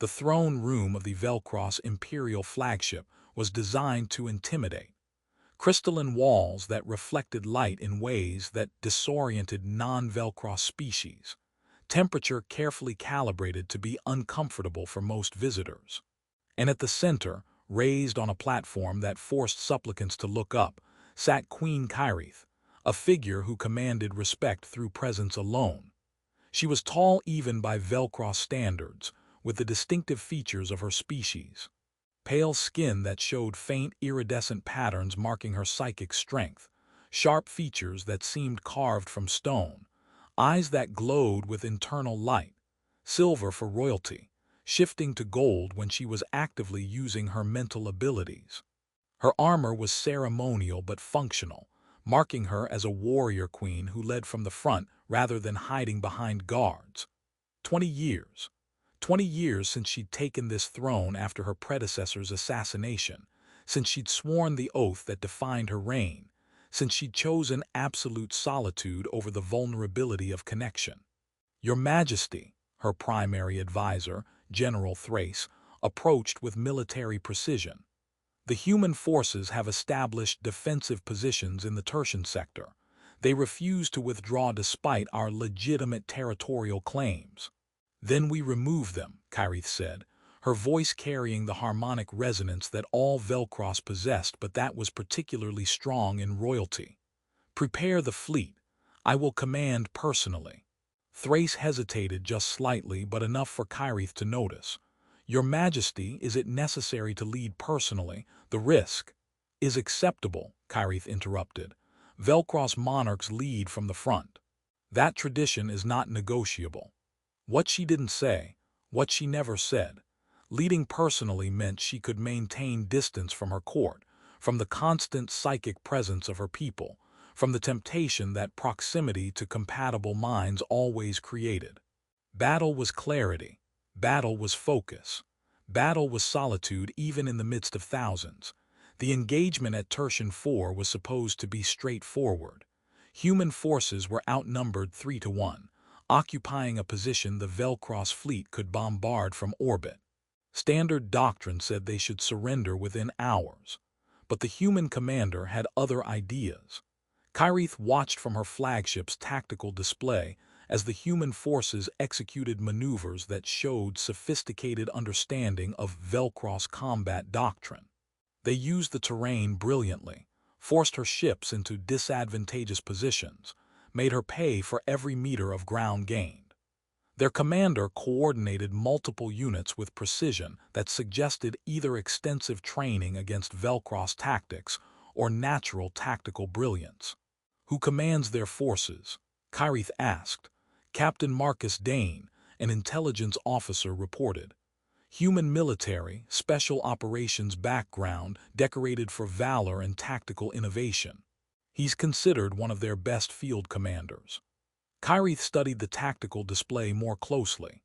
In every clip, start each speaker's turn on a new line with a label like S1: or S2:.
S1: The throne room of the Velcross Imperial flagship was designed to intimidate. Crystalline walls that reflected light in ways that disoriented non-Velcross species. Temperature carefully calibrated to be uncomfortable for most visitors. And at the center, raised on a platform that forced supplicants to look up, sat Queen Kyraeth, a figure who commanded respect through presence alone. She was tall even by Velcross standards, with the distinctive features of her species. Pale skin that showed faint iridescent patterns marking her psychic strength, sharp features that seemed carved from stone, eyes that glowed with internal light, silver for royalty, shifting to gold when she was actively using her mental abilities. Her armor was ceremonial but functional, marking her as a warrior queen who led from the front rather than hiding behind guards. 20 years. 20 years since she'd taken this throne after her predecessor's assassination, since she'd sworn the oath that defined her reign, since she'd chosen absolute solitude over the vulnerability of connection. Your Majesty, her primary advisor, General Thrace, approached with military precision. The human forces have established defensive positions in the Tertian sector. They refuse to withdraw despite our legitimate territorial claims. Then we remove them, Kyraeth said, her voice carrying the harmonic resonance that all Velcross possessed but that was particularly strong in royalty. Prepare the fleet. I will command personally. Thrace hesitated just slightly but enough for Kyraeth to notice. Your Majesty, is it necessary to lead personally? The risk is acceptable, Kyraeth interrupted. Velcross monarchs lead from the front. That tradition is not negotiable. What she didn't say, what she never said. Leading personally meant she could maintain distance from her court, from the constant psychic presence of her people, from the temptation that proximity to compatible minds always created. Battle was clarity. Battle was focus. Battle was solitude even in the midst of thousands. The engagement at Tertian IV was supposed to be straightforward. Human forces were outnumbered 3-1. Occupying a position the Velcross fleet could bombard from orbit. Standard doctrine said they should surrender within hours. But the human commander had other ideas. Kyraeth watched from her flagship's tactical display as the human forces executed maneuvers that showed sophisticated understanding of Velcross combat doctrine. They used the terrain brilliantly, forced her ships into disadvantageous positions, made her pay for every meter of ground gained. Their commander coordinated multiple units with precision that suggested either extensive training against Velcross tactics or natural tactical brilliance. Who commands their forces? Kyraeth asked. Captain Marcus Dane, an intelligence officer, reported. Human military, special operations background, decorated for valor and tactical innovation. He's considered one of their best field commanders. Kyraeth studied the tactical display more closely.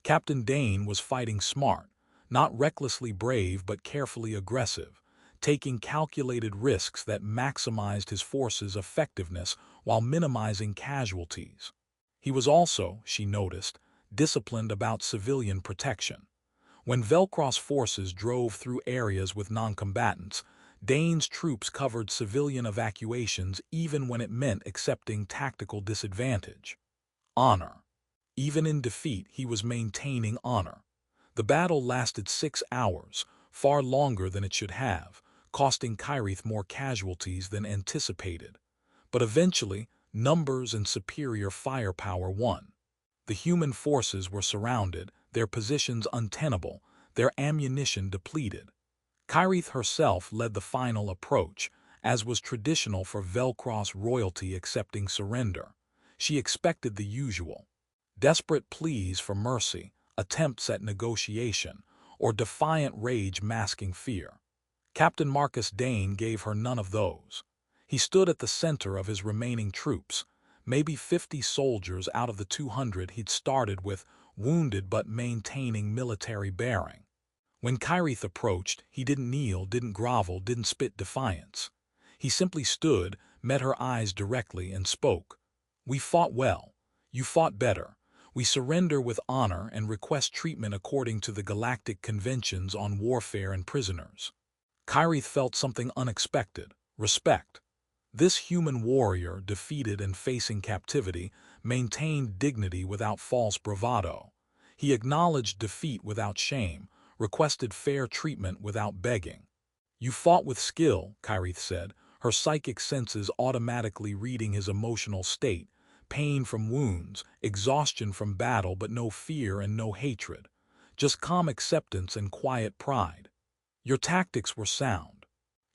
S1: Captain Dane was fighting smart, not recklessly brave but carefully aggressive, taking calculated risks that maximized his force's effectiveness while minimizing casualties. He was also, she noticed, disciplined about civilian protection. When Velcross forces drove through areas with non-combatants, Dane's troops covered civilian evacuations even when it meant accepting tactical disadvantage. Honor. Even in defeat, he was maintaining honor. The battle lasted 6 hours, far longer than it should have, costing Kyraeth more casualties than anticipated. But eventually, numbers and superior firepower won. The human forces were surrounded, their positions untenable, their ammunition depleted. Kyraeth herself led the final approach, as was traditional for Velcross royalty accepting surrender. She expected the usual. Desperate pleas for mercy, attempts at negotiation, or defiant rage masking fear. Captain Marcus Dane gave her none of those. He stood at the center of his remaining troops, maybe 50 soldiers out of the 200 he'd started with, wounded but maintaining military bearing. When Kyraeth approached, he didn't kneel, didn't grovel, didn't spit defiance. He simply stood, met her eyes directly, and spoke. We fought well. You fought better. We surrender with honor and request treatment according to the galactic conventions on warfare and prisoners. Kyraeth felt something unexpected: respect. This human warrior, defeated and facing captivity, maintained dignity without false bravado. He acknowledged defeat without shame, requested fair treatment without begging. "You fought with skill," Kyraeth said, her psychic senses automatically reading his emotional state: pain from wounds, exhaustion from battle, but no fear and no hatred. Just calm acceptance and quiet pride. "Your tactics were sound.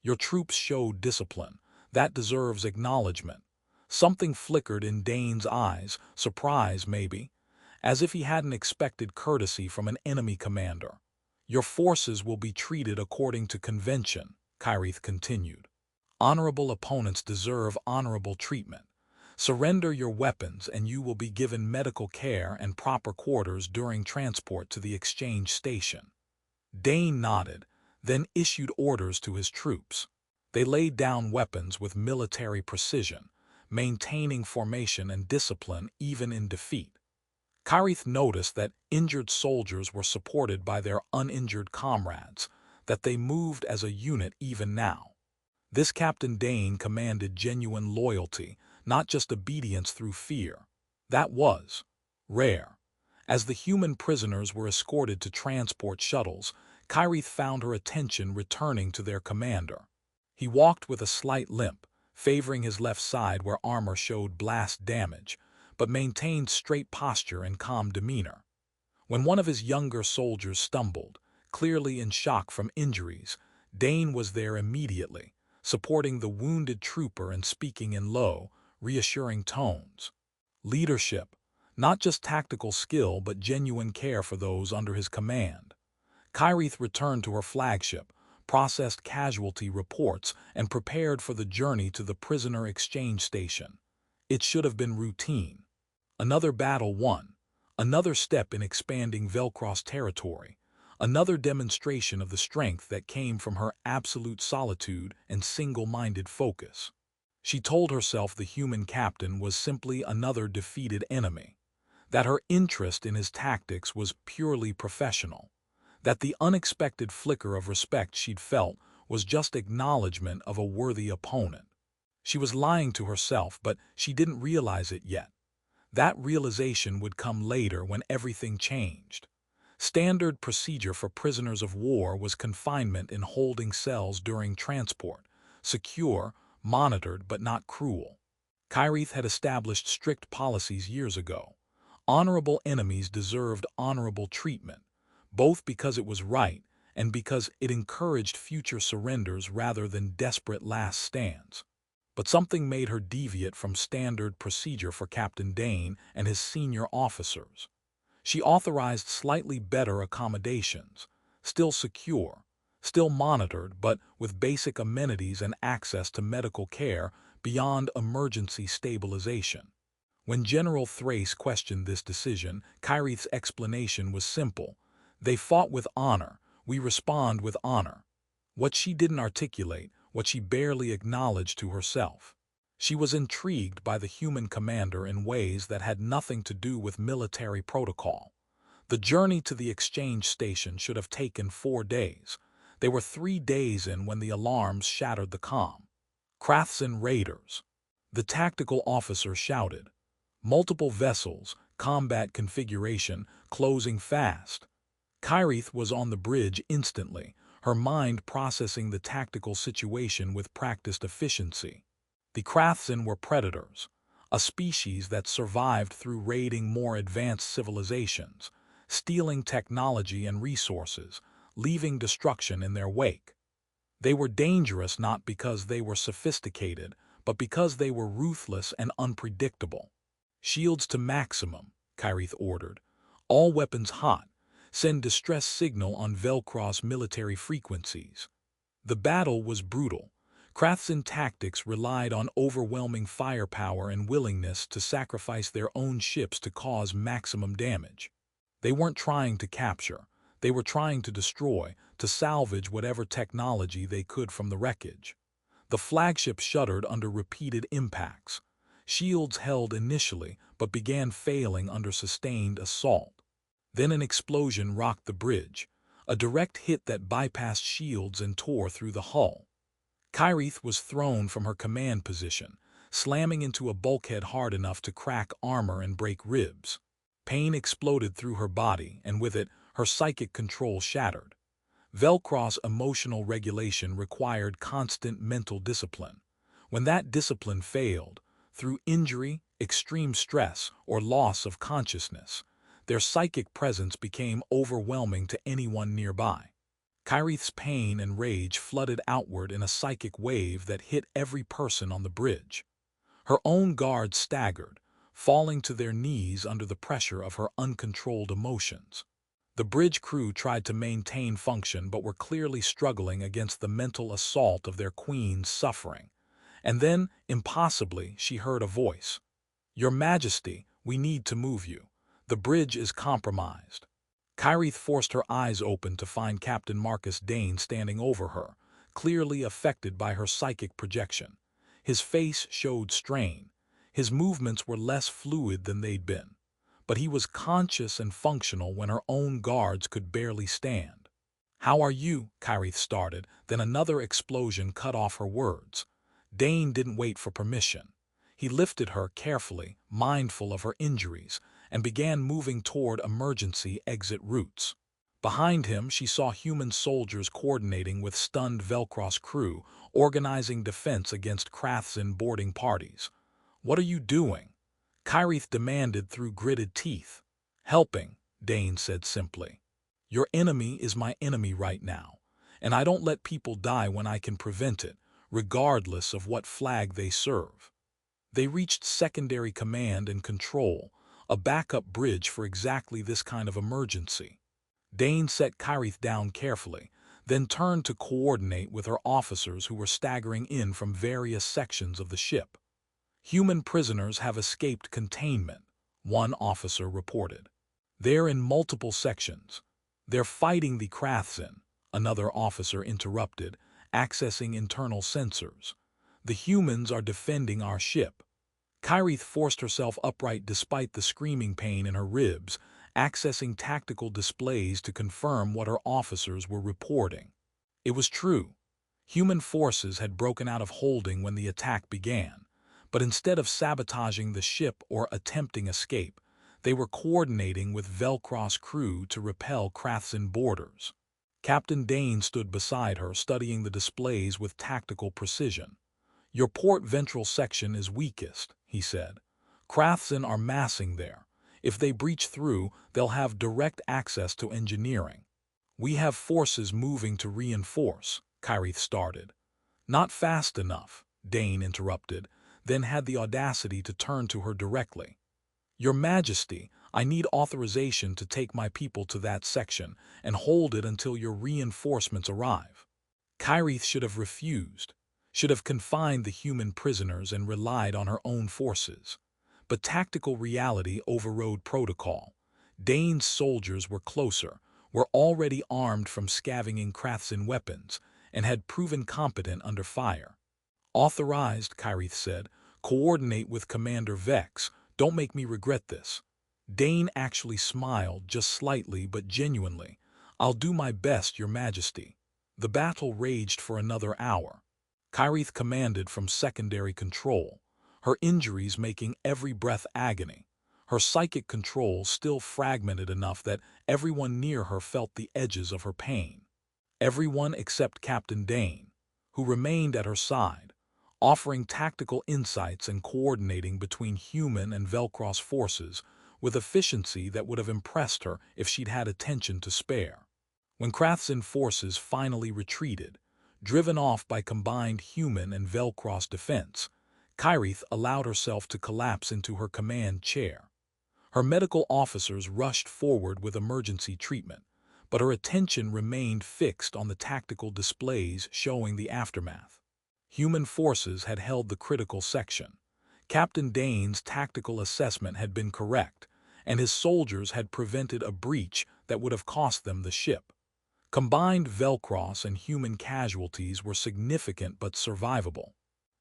S1: Your troops showed discipline. That deserves acknowledgement." Something flickered in Dane's eyes, surprise maybe, as if he hadn't expected courtesy from an enemy commander. "Your forces will be treated according to convention," Kyraeth continued. "Honorable opponents deserve honorable treatment. Surrender your weapons and you will be given medical care and proper quarters during transport to the exchange station." Dane nodded, then issued orders to his troops. They laid down weapons with military precision, maintaining formation and discipline even in defeat. Kyraeth noticed that injured soldiers were supported by their uninjured comrades, that they moved as a unit even now. This Captain Dane commanded genuine loyalty, not just obedience through fear. That was rare. As the human prisoners were escorted to transport shuttles, Kyraeth found her attention returning to their commander. He walked with a slight limp, favoring his left side where armor showed blast damage, but maintained straight posture and calm demeanor. When one of his younger soldiers stumbled, clearly in shock from injuries, Dane was there immediately, supporting the wounded trooper and speaking in low, reassuring tones. Leadership, not just tactical skill but genuine care for those under his command. Kyraeth returned to her flagship, processed casualty reports, and prepared for the journey to the prisoner exchange station. It should have been routine. Another battle won, another step in expanding Velcross territory, another demonstration of the strength that came from her absolute solitude and single-minded focus. She told herself the human captain was simply another defeated enemy, that her interest in his tactics was purely professional, that the unexpected flicker of respect she'd felt was just acknowledgement of a worthy opponent. She was lying to herself, but she didn't realize it yet. That realization would come later when everything changed. Standard procedure for prisoners of war was confinement in holding cells during transport, secure, monitored but not cruel. Kyraeth had established strict policies years ago. Honorable enemies deserved honorable treatment, both because it was right and because it encouraged future surrenders rather than desperate last stands. But something made her deviate from standard procedure for Captain Dane and his senior officers. She authorized slightly better accommodations, still secure, still monitored, but with basic amenities and access to medical care beyond emergency stabilization. When General Thrace questioned this decision, Kyraeth's explanation was simple: "They fought with honor, we respond with honor." What she didn't articulate, what she barely acknowledged to herself. She was intrigued by the human commander in ways that had nothing to do with military protocol. The journey to the exchange station should have taken 4 days. They were 3 days in when the alarms shattered the calm. "Kyraeth's raiders!" the tactical officer shouted. Multiple vessels, combat configuration, closing fast. Kyraeth was on the bridge instantly, her mind processing the tactical situation with practiced efficiency. The Kyraeths were predators, a species that survived through raiding more advanced civilizations, stealing technology and resources, leaving destruction in their wake. They were dangerous not because they were sophisticated, but because they were ruthless and unpredictable. "Shields to maximum," Kyraeth ordered. "All weapons hot. Send distress signal on Velcross military frequencies." The battle was brutal. Kyraeth's tactics relied on overwhelming firepower and willingness to sacrifice their own ships to cause maximum damage. They weren't trying to capture. They were trying to destroy, to salvage whatever technology they could from the wreckage. The flagship shuddered under repeated impacts. Shields held initially, but began failing under sustained assault. Then an explosion rocked the bridge, a direct hit that bypassed shields and tore through the hull. Kyraeth was thrown from her command position, slamming into a bulkhead hard enough to crack armor and break ribs. Pain exploded through her body, and with it, her psychic control shattered. Velcro's emotional regulation required constant mental discipline. When that discipline failed, through injury, extreme stress, or loss of consciousness, their psychic presence became overwhelming to anyone nearby. Kyraeth's pain and rage flooded outward in a psychic wave that hit every person on the bridge. Her own guards staggered, falling to their knees under the pressure of her uncontrolled emotions. The bridge crew tried to maintain function but were clearly struggling against the mental assault of their queen's suffering. And then, impossibly, she heard a voice. "Your Majesty, we need to move you. The bridge is compromised." Kyraeth forced her eyes open to find Captain Marcus Dane standing over her, clearly affected by her psychic projection. His face showed strain. His movements were less fluid than they'd been. But he was conscious and functional when her own guards could barely stand. "How are you?" Kyraeth started, then another explosion cut off her words. Dane didn't wait for permission. He lifted her carefully, mindful of her injuries, and began moving toward emergency exit routes. Behind him, she saw human soldiers coordinating with stunned Velcro's crew, organizing defense against Kyraeth's boarding parties. "What are you doing?" Kyraeth demanded through gritted teeth. "Helping," Dane said simply. "Your enemy is my enemy right now, and I don't let people die when I can prevent it, regardless of what flag they serve." They reached secondary command and control, a backup bridge for exactly this kind of emergency. Dane set Kyraeth down carefully, then turned to coordinate with her officers who were staggering in from various sections of the ship. "Human prisoners have escaped containment," one officer reported. "They're in multiple sections. They're fighting the Kyraeth," another officer interrupted, accessing internal sensors. "The humans are defending our ship." Kyraeth forced herself upright despite the screaming pain in her ribs, accessing tactical displays to confirm what her officers were reporting. It was true. Human forces had broken out of holding when the attack began, but instead of sabotaging the ship or attempting escape, they were coordinating with Velcro's crew to repel Kyraeth's boarders. Captain Dane stood beside her, studying the displays with tactical precision. "Your port ventral section is weakest," he said. "Kyraeth's are massing there. If they breach through, they'll have direct access to engineering." "We have forces moving to reinforce," Kyraeth started. "Not fast enough," Dane interrupted, then had the audacity to turn to her directly. "Your Majesty, I need authorization to take my people to that section and hold it until your reinforcements arrive." Kyraeth should have refused, should have confined the human prisoners and relied on her own forces. But tactical reality overrode protocol. Dane's soldiers were closer, were already armed from scavenging Kyraeth's weapons, and had proven competent under fire. "Authorized," Kyraeth said. "Coordinate with Commander Vex. Don't make me regret this." Dane actually smiled, just slightly but genuinely. "I'll do my best, Your Majesty." The battle raged for another hour. Kyraeth commanded from secondary control, her injuries making every breath agony, her psychic control still fragmented enough that everyone near her felt the edges of her pain. Everyone except Captain Dane, who remained at her side, offering tactical insights and coordinating between human and Velcro's forces with efficiency that would have impressed her if she'd had attention to spare. When Kyraeth's forces finally retreated, driven off by combined human and Velcro's defense, Kyraeth allowed herself to collapse into her command chair. Her medical officers rushed forward with emergency treatment, but her attention remained fixed on the tactical displays showing the aftermath. Human forces had held the critical section. Captain Dane's tactical assessment had been correct, and his soldiers had prevented a breach that would have cost them the ship. Combined Velcro and human casualties were significant but survivable.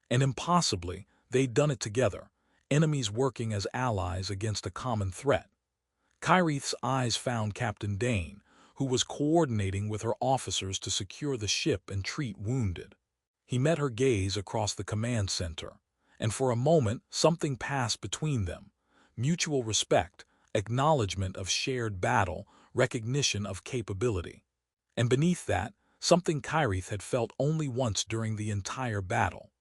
S1: And impossibly, they'd done it together, enemies working as allies against a common threat. Kyraeth's eyes found Captain Dane, who was coordinating with her officers to secure the ship and treat wounded. He met her gaze across the command center, and for a moment something passed between them: mutual respect, acknowledgement of shared battle, recognition of capability. And beneath that, something Kyraeth had felt only once during the entire battle.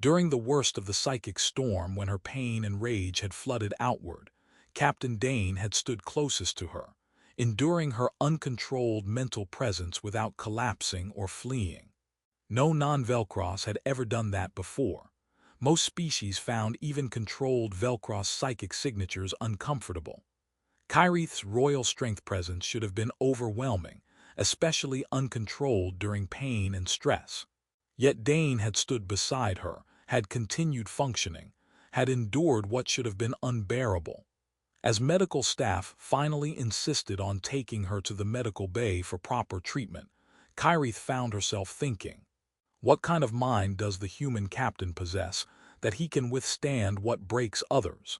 S1: During the worst of the psychic storm, when her pain and rage had flooded outward, Captain Dane had stood closest to her, enduring her uncontrolled mental presence without collapsing or fleeing. No non-Velcros had ever done that before. Most species found even controlled Velcros psychic signatures uncomfortable. Kyraeth's royal strength presence should have been overwhelming, especially uncontrolled during pain and stress. Yet Dane had stood beside her, had continued functioning, had endured what should have been unbearable. As medical staff finally insisted on taking her to the medical bay for proper treatment, Kyraeth found herself thinking, what kind of mind does the human captain possess that he can withstand what breaks others?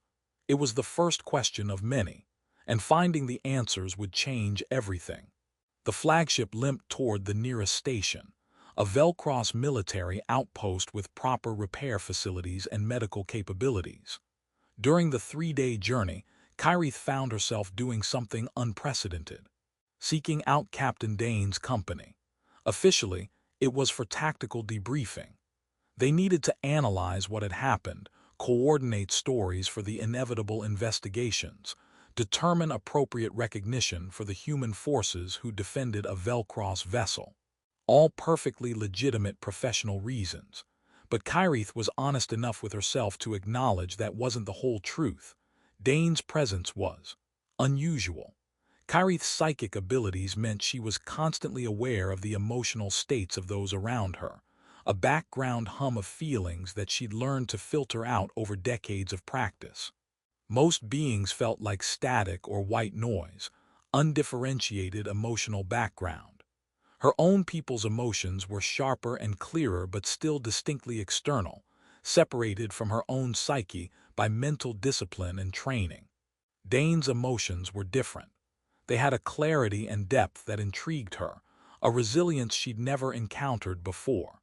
S1: It was the first question of many, and finding the answers would change everything. The flagship limped toward the nearest station, a Velcros military outpost with proper repair facilities and medical capabilities. During the 3-day journey, Kyraeth found herself doing something unprecedented: seeking out Captain Dane's company. Officially, it was for tactical debriefing. They needed to analyze what had happened, coordinate stories for the inevitable investigations, determine appropriate recognition for the human forces who defended a Velcros vessel. All perfectly legitimate professional reasons. But Kyraeth was honest enough with herself to acknowledge that wasn't the whole truth. Dane's presence was unusual. Kyraeth's psychic abilities meant she was constantly aware of the emotional states of those around her, a background hum of feelings that she'd learned to filter out over decades of practice. Most beings felt like static or white noise, undifferentiated emotional background. Her own people's emotions were sharper and clearer, but still distinctly external, separated from her own psyche by mental discipline and training. Dane's emotions were different. They had a clarity and depth that intrigued her, a resilience she'd never encountered before.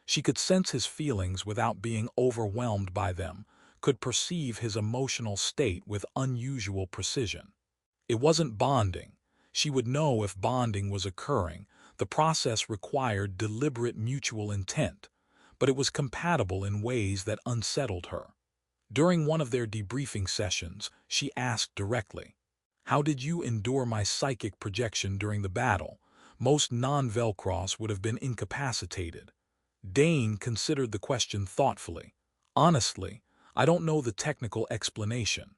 S1: She could sense his feelings without being overwhelmed by them, could perceive his emotional state with unusual precision. It wasn't bonding. She would know if bonding was occurring. The process required deliberate mutual intent, but it was compatible in ways that unsettled her. During one of their debriefing sessions, she asked directly, "How did you endure my psychic projection during the battle?" Most non-Velcros would have been incapacitated. Dane considered the question thoughtfully. "Honestly, I don't know the technical explanation.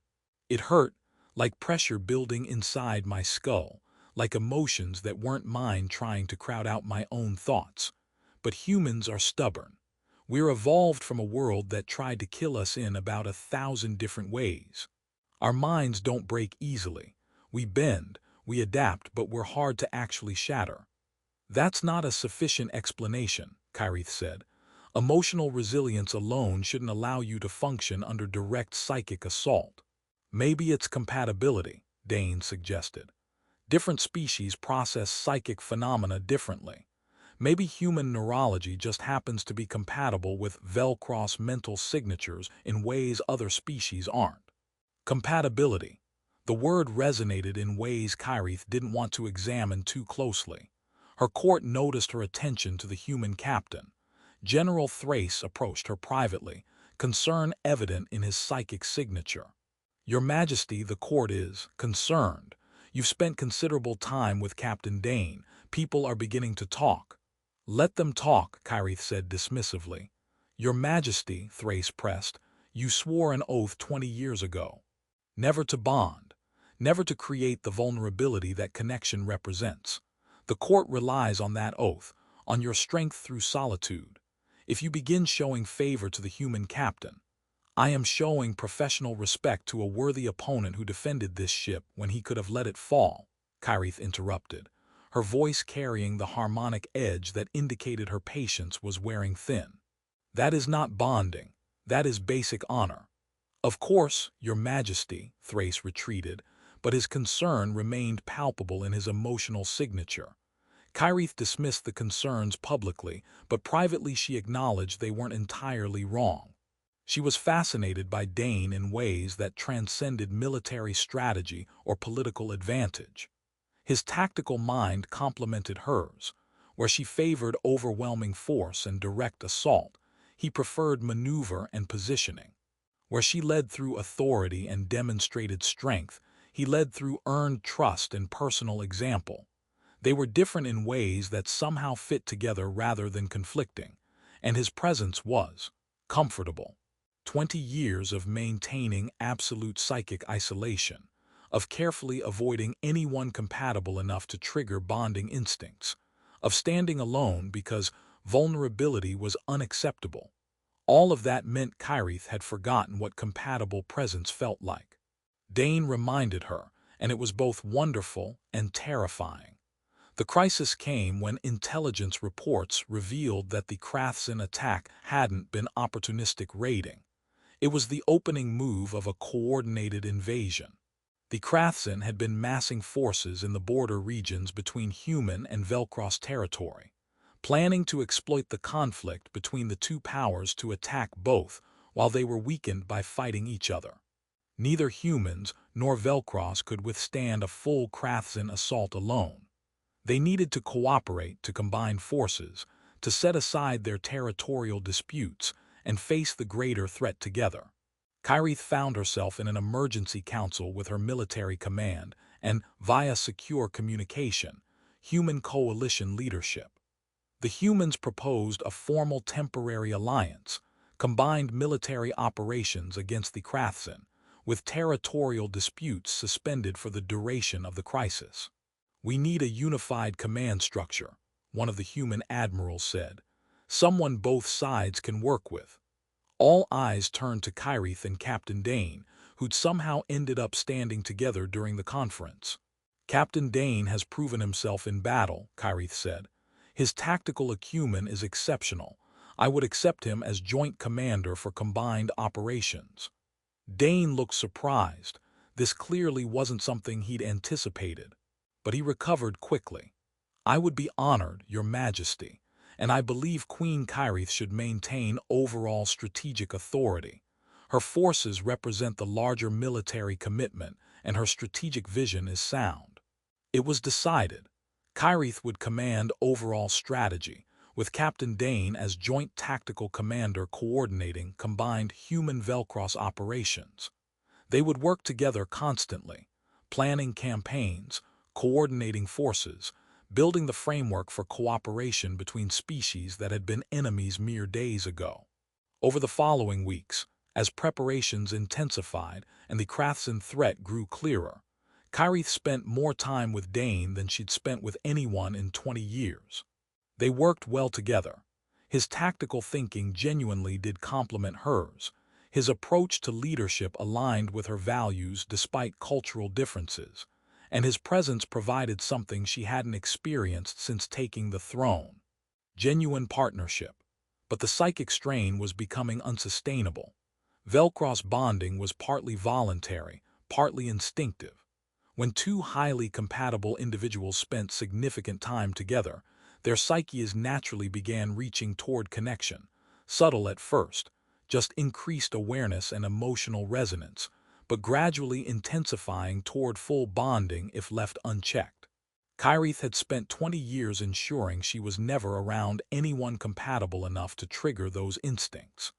S1: It hurt, like pressure building inside my skull, like emotions that weren't mine trying to crowd out my own thoughts. But humans are stubborn. We're evolved from a world that tried to kill us in about 1,000 different ways. Our minds don't break easily. We bend, we adapt, but we're hard to actually shatter." "That's not a sufficient explanation," Kyraeth said. "Emotional resilience alone shouldn't allow you to function under direct psychic assault." "Maybe it's compatibility," Dane suggested. "Different species process psychic phenomena differently. Maybe human neurology just happens to be compatible with Velcros mental signatures in ways other species aren't." Compatibility. The word resonated in ways Kyraeth didn't want to examine too closely. Her court noticed her attention to the human captain. General Thrace approached her privately, concern evident in his psychic signature. "Your Majesty, the court is concerned. You've spent considerable time with Captain Dane. People are beginning to talk." "Let them talk," Kyraeth said dismissively. "Your Majesty," Thrace pressed, "you swore an oath 20 years ago. Never to bond. Never to create the vulnerability that connection represents. The court relies on that oath, on your strength through solitude. If you begin showing favor to the human captain—" "I am showing professional respect to a worthy opponent who defended this ship when he could have let it fall," Kyraeth interrupted, her voice carrying the harmonic edge that indicated her patience was wearing thin. "That is not bonding. That is basic honor." "Of course, your majesty," Thrace retreated, but his concern remained palpable in his emotional signature. Kyraeth dismissed the concerns publicly, but privately she acknowledged they weren't entirely wrong. She was fascinated by Dane in ways that transcended military strategy or political advantage. His tactical mind complemented hers. Where she favored overwhelming force and direct assault, he preferred maneuver and positioning. Where she led through authority and demonstrated strength, he led through earned trust and personal example. They were different in ways that somehow fit together rather than conflicting, and his presence was comfortable. 20 years of maintaining absolute psychic isolation, of carefully avoiding anyone compatible enough to trigger bonding instincts, of standing alone because vulnerability was unacceptable. All of that meant Kyraeth had forgotten what compatible presence felt like. Dane reminded her, and it was both wonderful and terrifying. The crisis came when intelligence reports revealed that the Kyraeth's attack hadn't been opportunistic raiding. It was the opening move of a coordinated invasion. The Kyraeth's had been massing forces in the border regions between human and Velcross territory, planning to exploit the conflict between the two powers to attack both while they were weakened by fighting each other. Neither humans nor Velcross could withstand a full Kyraeth's assault alone. They needed to cooperate to combine forces, to set aside their territorial disputes, and face the greater threat together. Kyraeth found herself in an emergency council with her military command and, via secure communication, human coalition leadership. The humans proposed a formal temporary alliance, combined military operations against the Kyraeth's, with territorial disputes suspended for the duration of the crisis. "We need a unified command structure," one of the human admirals said. "Someone both sides can work with." All eyes turned to Kyraeth and Captain Dane, who'd somehow ended up standing together during the conference. "Captain Dane has proven himself in battle," Kyraeth said. "His tactical acumen is exceptional. I would accept him as joint commander for combined operations." Dane looked surprised. This clearly wasn't something he'd anticipated. But he recovered quickly. "I would be honored, Your Majesty, and I believe Queen Kyraeth should maintain overall strategic authority. Her forces represent the larger military commitment, and her strategic vision is sound." It was decided. Kyraeth would command overall strategy, with Captain Dane as joint tactical commander coordinating combined human Velcross operations. They would work together constantly, planning campaigns, coordinating forces, building the framework for cooperation between species that had been enemies mere days ago. Over the following weeks, as preparations intensified and the Kyraeth's threat grew clearer, Kyraeth spent more time with Dane than she'd spent with anyone in 20 years. They worked well together. His tactical thinking genuinely did complement hers. His approach to leadership aligned with her values despite cultural differences, and his presence provided something she hadn't experienced since taking the throne: genuine partnership. But the psychic strain was becoming unsustainable. Velcross bonding was partly voluntary, partly instinctive. When two highly compatible individuals spent significant time together, their psyches naturally began reaching toward connection, subtle at first, just increased awareness and emotional resonance, but gradually intensifying toward full bonding if left unchecked. Kyraeth had spent 20 years ensuring she was never around anyone compatible enough to trigger those instincts.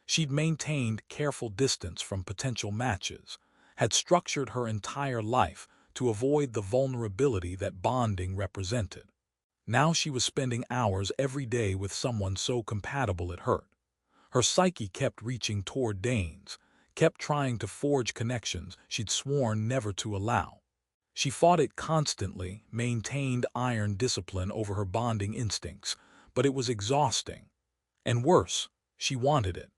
S1: She'd maintained careful distance from potential matches, had structured her entire life to avoid the vulnerability that bonding represented. Now she was spending hours every day with someone so compatible it hurt. Her psyche kept reaching toward Dane's, kept trying to forge connections she'd sworn never to allow. She fought it constantly, maintained iron discipline over her bonding instincts, but it was exhausting. And worse, she wanted it.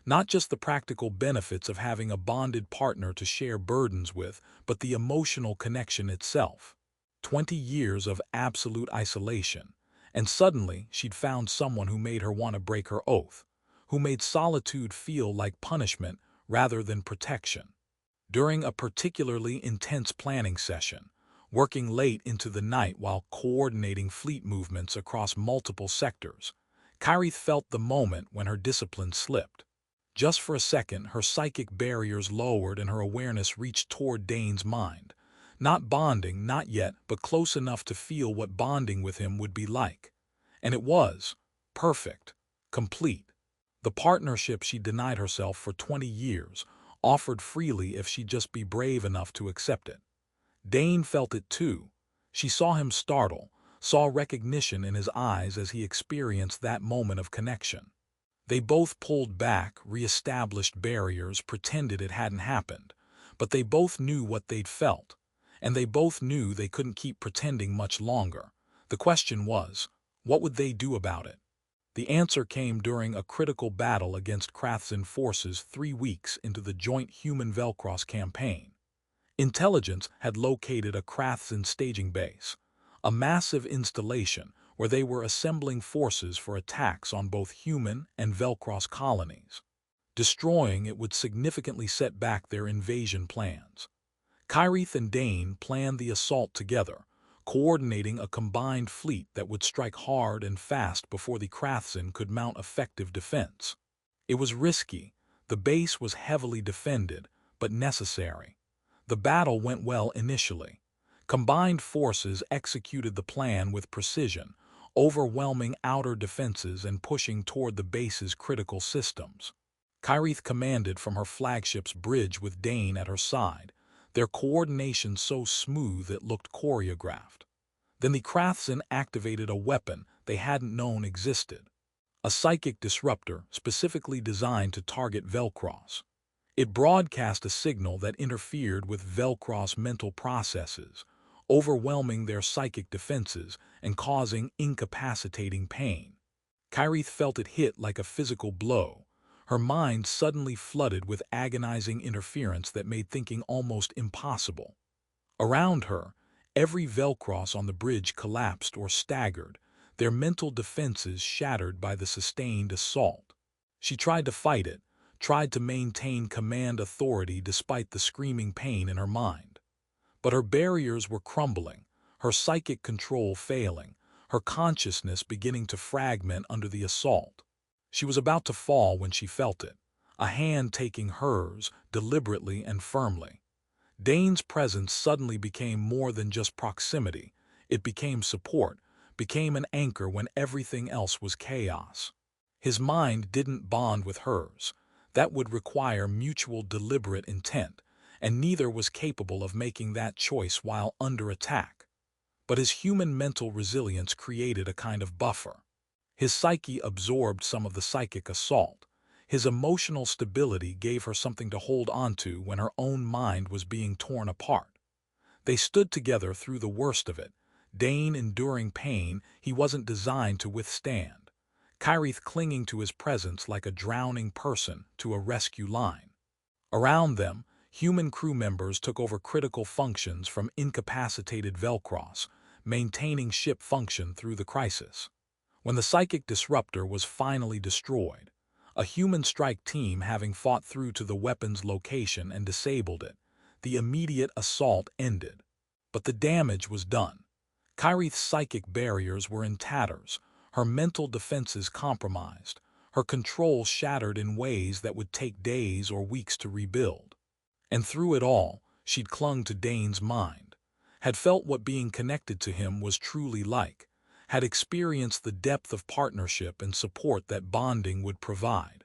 S1: Not just the practical benefits of having a bonded partner to share burdens with, but the emotional connection itself. 20 years of absolute isolation, and suddenly she'd found someone who made her want to break her oath, who made solitude feel like punishment rather than protection. During a particularly intense planning session, working late into the night while coordinating fleet movements across multiple sectors, Kyraeth felt the moment when her discipline slipped. Just for a second, her psychic barriers lowered and her awareness reached toward Dane's mind. Not bonding, not yet, but close enough to feel what bonding with him would be like. And it was perfect, complete. The partnership she denied herself for 20 years, offered freely if she'd just be brave enough to accept it. Dane felt it too. She saw him startle, saw recognition in his eyes as he experienced that moment of connection. They both pulled back, re-established barriers, pretended it hadn't happened. But they both knew what they'd felt, and they both knew they couldn't keep pretending much longer. The question was, what would they do about it? The answer came during a critical battle against Kyraeth's forces 3 weeks into the joint human Velcross campaign. Intelligence had located a Kyraeth's staging base, a massive installation where they were assembling forces for attacks on both human and Velcross colonies. Destroying it would significantly set back their invasion plans. Kyraeth and Dane planned the assault together, coordinating a combined fleet that would strike hard and fast before the Kyraeths could mount effective defense. It was risky. The base was heavily defended, but necessary. The battle went well initially. Combined forces executed the plan with precision, overwhelming outer defenses and pushing toward the base's critical systems. Kyraeth commanded from her flagship's bridge with Dane at her side, their coordination so smooth it looked choreographed. Then the Kyraeths activated a weapon they hadn't known existed, a psychic disruptor specifically designed to target Velcross. It broadcast a signal that interfered with Velcross mental processes, overwhelming their psychic defenses and causing incapacitating pain. Kyraeth felt it hit like a physical blow, her mind suddenly flooded with agonizing interference that made thinking almost impossible. Around her, every Velcross on the bridge collapsed or staggered, their mental defenses shattered by the sustained assault. She tried to fight it, tried to maintain command authority despite the screaming pain in her mind. But her barriers were crumbling, her psychic control failing, her consciousness beginning to fragment under the assault. She was about to fall when she felt it, a hand taking hers deliberately and firmly. Dane's presence suddenly became more than just proximity. It became support, became an anchor when everything else was chaos. His mind didn't bond with hers. That would require mutual deliberate intent, and neither was capable of making that choice while under attack. But his human mental resilience created a kind of buffer. His psyche absorbed some of the psychic assault. His emotional stability gave her something to hold onto when her own mind was being torn apart. They stood together through the worst of it, Dane enduring pain he wasn't designed to withstand, Kyraeth clinging to his presence like a drowning person to a rescue line. Around them, human crew members took over critical functions from incapacitated Velcross, maintaining ship function through the crisis. When the psychic disruptor was finally destroyed, a human strike team having fought through to the weapon's location and disabled it, the immediate assault ended. But the damage was done. Kyraeth's psychic barriers were in tatters, her mental defenses compromised, her control shattered in ways that would take days or weeks to rebuild. And through it all, she'd clung to Dane's mind, had felt what being connected to him was truly like, had experienced the depth of partnership and support that bonding would provide.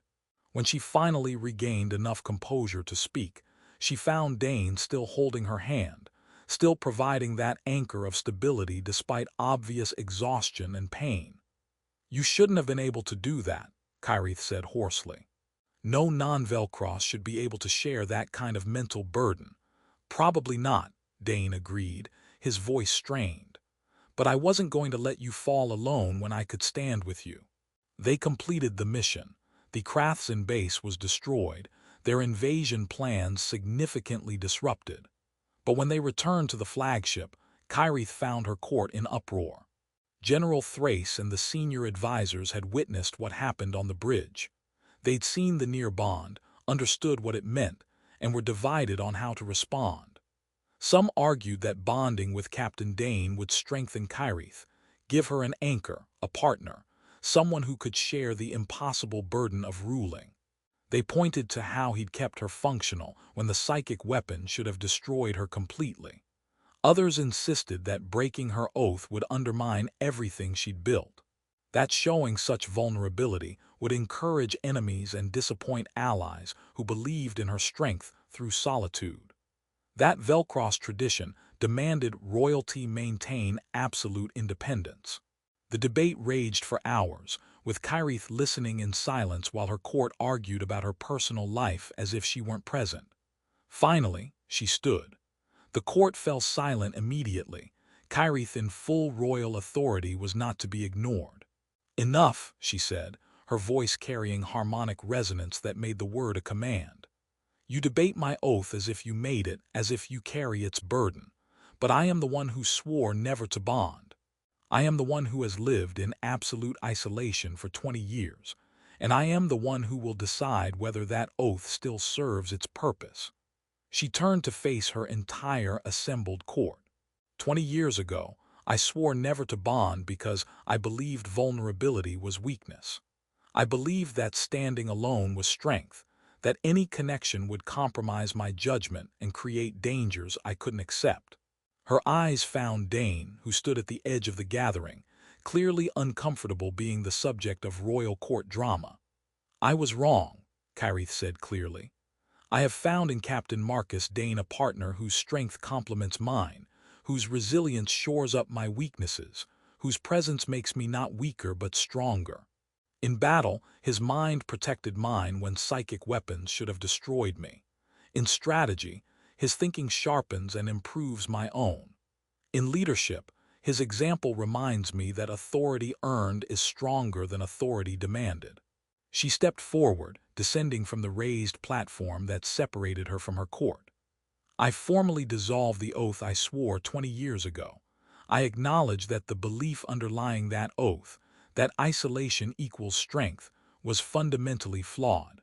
S1: When she finally regained enough composure to speak, she found Dane still holding her hand, still providing that anchor of stability despite obvious exhaustion and pain. "You shouldn't have been able to do that," Kyraeth said hoarsely. "No non-Velcross should be able to share that kind of mental burden." "Probably not," Dane agreed, his voice strained. "But I wasn't going to let you fall alone when I could stand with you." They completed the mission. The Kyraeth's base was destroyed, their invasion plans significantly disrupted. But when they returned to the flagship, Kyraeth found her court in uproar. General Thrace and the senior advisors had witnessed what happened on the bridge. They'd seen the near bond, understood what it meant, and were divided on how to respond. Some argued that bonding with Captain Dane would strengthen Kyraeth, give her an anchor, a partner, someone who could share the impossible burden of ruling. They pointed to how he'd kept her functional when the psychic weapon should have destroyed her completely. Others insisted that breaking her oath would undermine everything she'd built, that showing such vulnerability would encourage enemies and disappoint allies who believed in her strength through solitude. That Velcross tradition demanded royalty maintain absolute independence. The debate raged for hours, with Kyraeth listening in silence while her court argued about her personal life as if she weren't present. Finally, she stood. The court fell silent immediately. Kyraeth in full royal authority was not to be ignored. "Enough," she said, her voice carrying harmonic resonance that made the word a command. "You debate my oath as if you made it, as if you carry its burden. But I am the one who swore never to bond. I am the one who has lived in absolute isolation for 20 years, and I am the one who will decide whether that oath still serves its purpose." She turned to face her entire assembled court. 20 years ago, I swore never to bond because I believed vulnerability was weakness. I believed that standing alone was strength, that any connection would compromise my judgment and create dangers I couldn't accept. Her eyes found Dane, who stood at the edge of the gathering, clearly uncomfortable being the subject of royal court drama. "I was wrong," Kyraeth said clearly. "I have found in Captain Marcus Dane a partner whose strength complements mine, whose resilience shores up my weaknesses, whose presence makes me not weaker but stronger. In battle, his mind protected mine when psychic weapons should have destroyed me. In strategy, his thinking sharpens and improves my own. In leadership, his example reminds me that authority earned is stronger than authority demanded." She stepped forward, descending from the raised platform that separated her from her court. "I formally dissolve the oath I swore 20 years ago. I acknowledge that the belief underlying that oath, that isolation equals strength, was fundamentally flawed.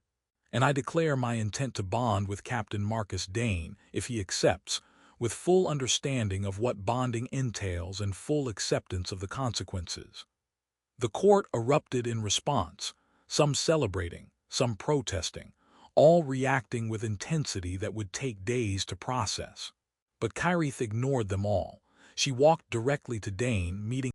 S1: And I declare my intent to bond with Captain Marcus Dane, if he accepts, with full understanding of what bonding entails and full acceptance of the consequences." The court erupted in response, some celebrating, some protesting, all reacting with intensity that would take days to process. But Kyraeth ignored them all. She walked directly to Dane, meeting